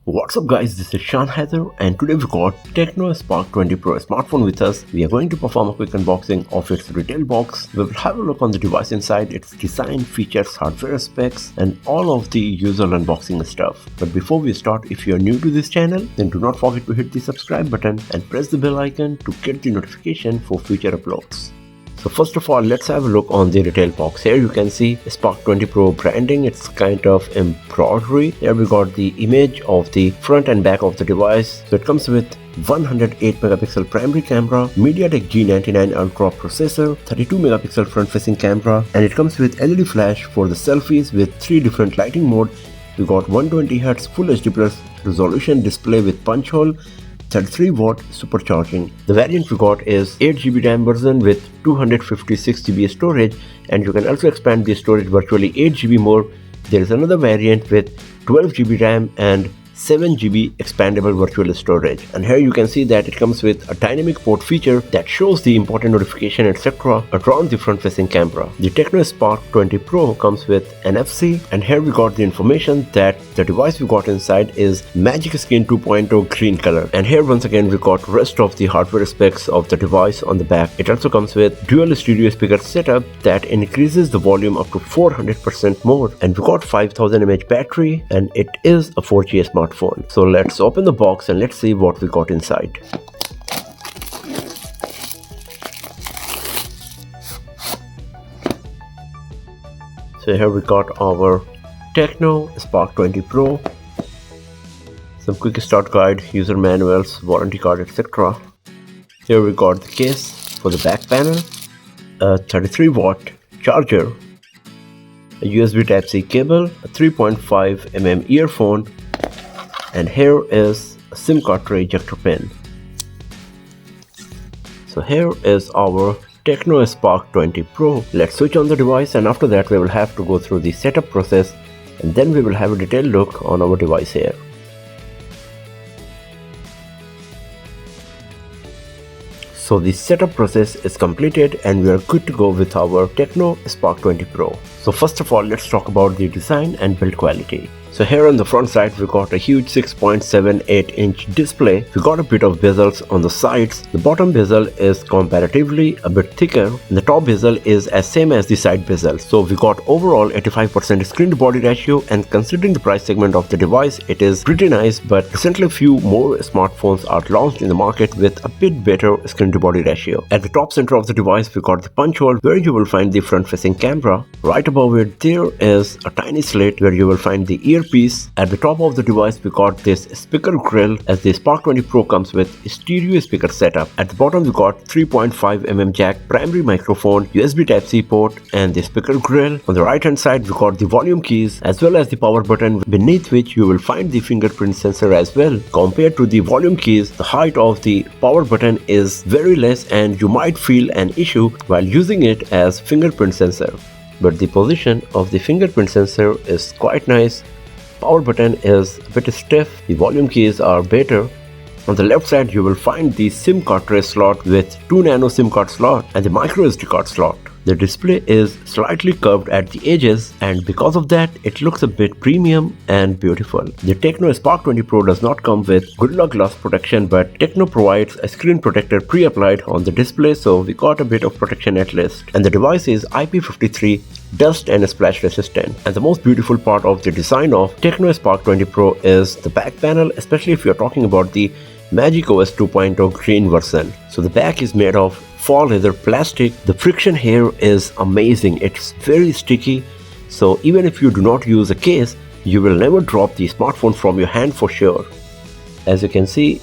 What's up guys, this is Shan Heather and today we've got Tecno Spark 20 Pro smartphone with us. We are going to perform a quick unboxing of its retail box. We will have a look on the device inside, its design, features, hardware specs and all of the usual unboxing stuff. But before we start, if you are new to this channel, then do not forget to hit the subscribe button and press the bell icon to get the notification for future uploads. So first of all, let's have a look on the retail box. Here you can see Spark 20 Pro branding. It's kind of embroidery. Here we got the image of the front and back of the device. So it comes with 108 megapixel primary camera, MediaTek G99 Ultra processor, 32 megapixel front facing camera, and it comes with LED flash for the selfies with 3 different lighting mode. We got 120Hz Full HD Plus resolution display with punch hole, 33 watt supercharging. The variant we got is 8GB RAM version with 256GB storage, and you can also expand the storage virtually 8GB more. There is another variant with 12GB RAM and 7GB expandable virtual storage, and here you can see that it comes with a dynamic port feature that shows the important notification etc. around the front facing camera. The Tecno Spark 20 Pro comes with NFC, and here we got the information that the device we got inside is Magic Skin 2.0 green color, and here once again we got rest of the hardware specs of the device on the back. It also comes with dual stereo speaker setup that increases the volume up to 400% more, and we got 5000 mAh battery, and it is a 4G smartphone. So let's open the box and let's see what we got inside. So here we got our Tecno Spark 20 Pro, some quick start guide, user manuals, warranty card etc. Here we got the case for the back panel, a 33 watt charger, a USB Type-C cable, a 3.5mm earphone, and here is a SIM card tray ejector pin. So here is our Tecno Spark 20 Pro. Let's switch on the device, and after that we will have to go through the setup process, and then we will have a detailed look on our device here. So the setup process is completed and we are good to go with our Tecno Spark 20 Pro. So first of all, let's talk about the design and build quality. So here on the front side we got a huge 6.78 inch display. We got a bit of bezels on the sides. The bottom bezel is comparatively a bit thicker, and the top bezel is as same as the side bezel. So we got overall 85% screen to body ratio, and considering the price segment of the device, it is pretty nice. But recently few more smartphones are launched in the market with a bit better screen to body ratio. At the top center of the device we got the punch hole where you will find the front facing camera. Right above it there is a tiny slit where you will find the earpiece. At the top of the device we got this speaker grill, as the Spark 20 Pro comes with stereo speaker setup. At the bottom we got 3.5mm jack, primary microphone, USB Type-C port and the speaker grill. On the right hand side we got the volume keys as well as the power button, beneath which you will find the fingerprint sensor as well. Compared to the volume keys, the height of the power button is very less and you might feel an issue while using it as fingerprint sensor. But the position of the fingerprint sensor is quite nice. Power button is a bit stiff, the volume keys are better. On the left side you will find the SIM card tray slot with 2 nano SIM card slot and the micro SD card slot. The display is slightly curved at the edges, and because of that it looks a bit premium and beautiful. The Tecno Spark 20 Pro does not come with Gorilla Glass protection, but Tecno provides a screen protector pre-applied on the display, so we got a bit of protection at least. And the device is IP53 dust and splash resistant. And the most beautiful part of the design of Tecno Spark 20 Pro is the back panel, especially if you're talking about the Magic OS 2.0 green version. So the back is made of faux leather plastic. The friction here is amazing. It's very sticky, so even if you do not use a case, you will never drop the smartphone from your hand for sure. As you can see,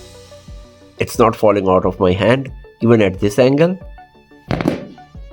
it's not falling out of my hand even at this angle.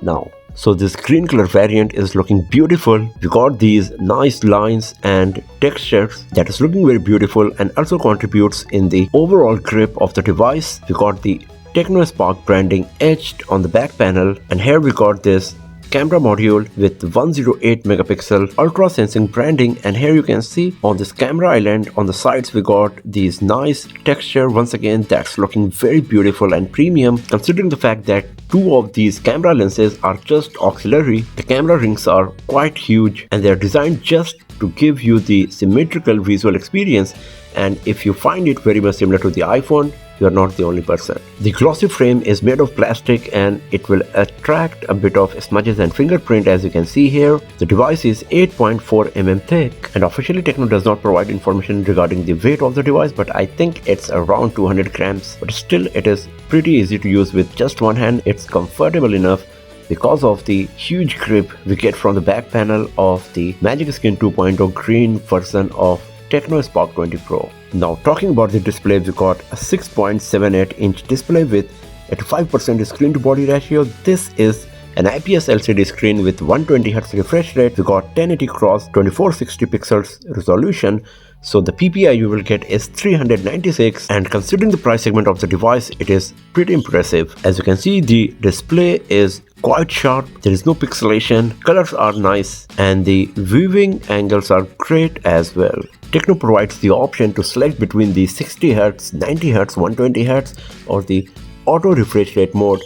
Now, so this green color variant is looking beautiful. We got these nice lines and textures that is looking very beautiful and also contributes in the overall grip of the device. We got the Tecno Spark branding etched on the back panel, and here we got this camera module with 108 megapixel ultra sensing branding, and here you can see on this camera island on the sides we got these nice texture. Once again, that's looking very beautiful and premium, considering the fact that 2 of these camera lenses are just auxiliary. The camera rings are quite huge and they are designed just to give you the symmetrical visual experience, and if you find it very much similar to the iPhone, you are not the only person. The glossy frame is made of plastic and it will attract a bit of smudges and fingerprint, as you can see here. The device is 8.4 mm thick, and officially Tecno does not provide information regarding the weight of the device, but I think it's around 200 grams. But still, it is pretty easy to use with just one hand. It's comfortable enough because of the huge grip we get from the back panel of the Magic Skin 2.0 green version of Tecno Spark 20 Pro. Now talking about the display, we got a 6.78-inch display with 85% screen to body ratio. This is an IPS LCD screen with 120Hz refresh rate. We got 1080 cross 2460 pixels resolution. So the PPI you will get is 396, and considering the price segment of the device, it is pretty impressive. As you can see, the display is quite sharp, there is no pixelation, colors are nice, and the viewing angles are great as well. Tecno provides the option to select between the 60Hz, 90Hz, 120Hz or the auto refresh rate mode.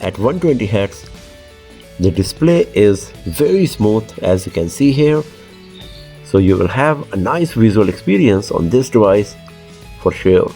At 120Hz, the display is very smooth, as you can see here. So you will have a nice visual experience on this device for sure.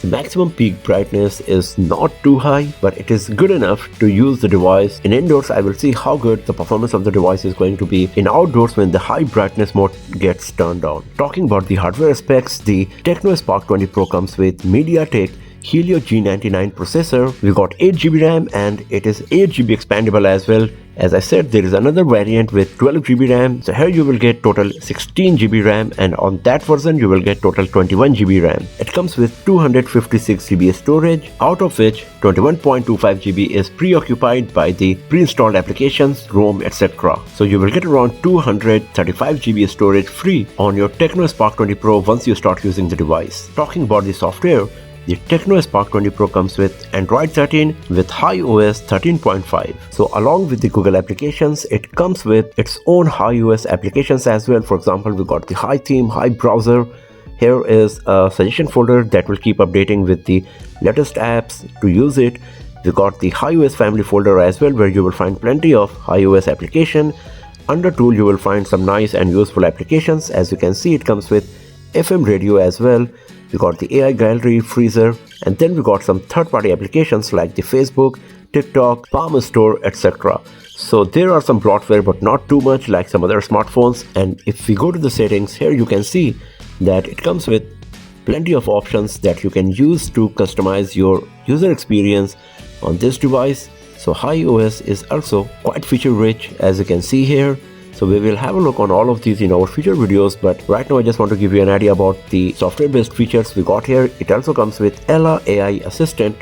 The maximum peak brightness is not too high, but it is good enough to use the device. In indoors, I will see how good the performance of the device is going to be in outdoors when the high brightness mode gets turned on. Talking about the hardware specs, the Tecno Spark 20 Pro comes with MediaTek Helio G99 processor. We got 8GB RAM and it is 8GB expandable as well. As I said, there is another variant with 12GB RAM. So here you will get total 16GB RAM, and on that version you will get total 21GB RAM. It comes with 256GB storage, out of which 21.25GB is preoccupied by the pre-installed applications, ROM, etc. So you will get around 235GB storage free on your Tecno Spark 20 Pro once you start using the device. Talking about the software, the Tecno Spark 20 Pro comes with Android 13 with iOS 13.5. So along with the Google applications, it comes with its own iOS applications as well. For example, we got the Hi theme, Hi browser. Here is a suggestion folder that will keep updating with the latest apps to use it. We got the iOS family folder as well, where you will find plenty of iOS application. Under tool, you will find some nice and useful applications. As you can see, it comes with FM radio as well. We got the AI gallery, freezer, and then we got some third-party applications like the Facebook, TikTok, Palm Store, etc. So there are some bloatware, but not too much like some other smartphones. And if we go to the settings, here you can see that it comes with plenty of options that you can use to customize your user experience on this device. So iOS is also quite feature rich, as you can see here. So we will have a look on all of these in our future videos, but right now I just want to give you an idea about the software based features we got here. It also comes with Ella AI Assistant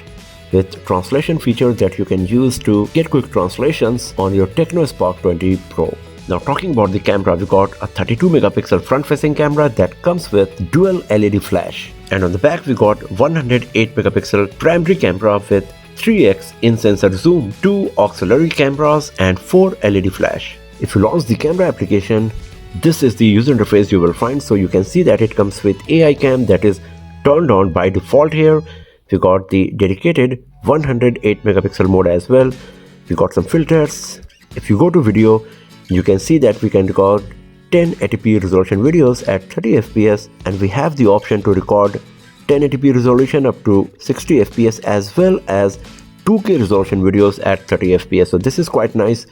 with translation features that you can use to get quick translations on your Tecno Spark 20 Pro. Now talking about the camera, we got a 32 megapixel front facing camera that comes with dual LED flash, and on the back we got 108 megapixel primary camera with 3x in sensor zoom, 2 auxiliary cameras and 4 LED flash. If you launch the camera application, this is the user interface you will find. So you can see that it comes with AI cam that is turned on by default here. We got the dedicated 108 megapixel mode as well. We got some filters. If you go to video, you can see that we can record 1080p resolution videos at 30 fps, and we have the option to record 1080p resolution up to 60 fps as well as 2K resolution videos at 30 fps. So this is quite nice.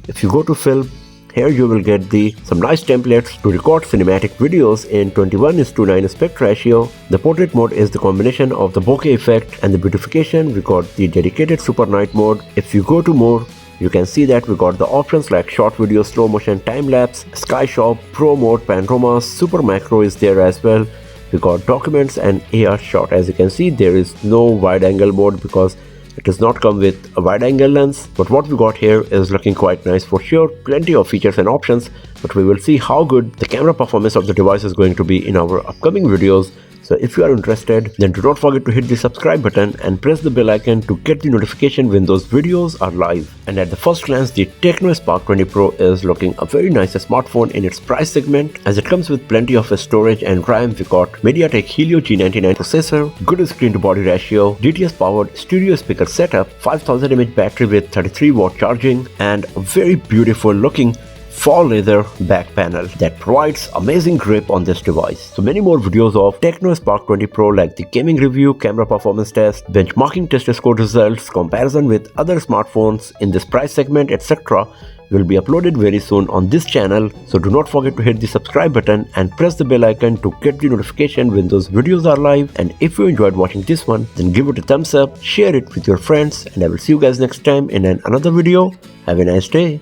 If you go to film, here you will get some nice templates to record cinematic videos in 21:9 aspect ratio. The portrait mode is the combination of the bokeh effect and the beautification. We got the dedicated super night mode. If you go to more, you can see that we got the options like short video, slow motion, time lapse, sky shop, pro mode, panorama, super macro is there as well. We got documents and AR shot. As you can see, there is no wide angle mode because it does not come with a wide angle lens, but what we got here is looking quite nice for sure. Plenty of features and options, but we will see how good the camera performance of the device is going to be in our upcoming videos. So if you are interested, then do not forget to hit the subscribe button and press the bell icon to get the notification when those videos are live. And at the first glance, the Tecno Spark 20 Pro is looking a very nice smartphone in its price segment, as it comes with plenty of storage and RAM. We got MediaTek Helio G99 processor, good screen to body ratio, DTS powered stereo speaker setup, 5000 mAh battery with 33 watt charging, and a very beautiful looking faux leather back panel that provides amazing grip on this device. So many more videos of Tecno Spark 20 Pro like the gaming review, camera performance test, benchmarking test score results, comparison with other smartphones in this price segment, etc. will be uploaded very soon on this channel. So do not forget to hit the subscribe button and press the bell icon to get the notification when those videos are live. And if you enjoyed watching this one, then give it a thumbs up, share it with your friends, and I will see you guys next time in another video. Have a nice day.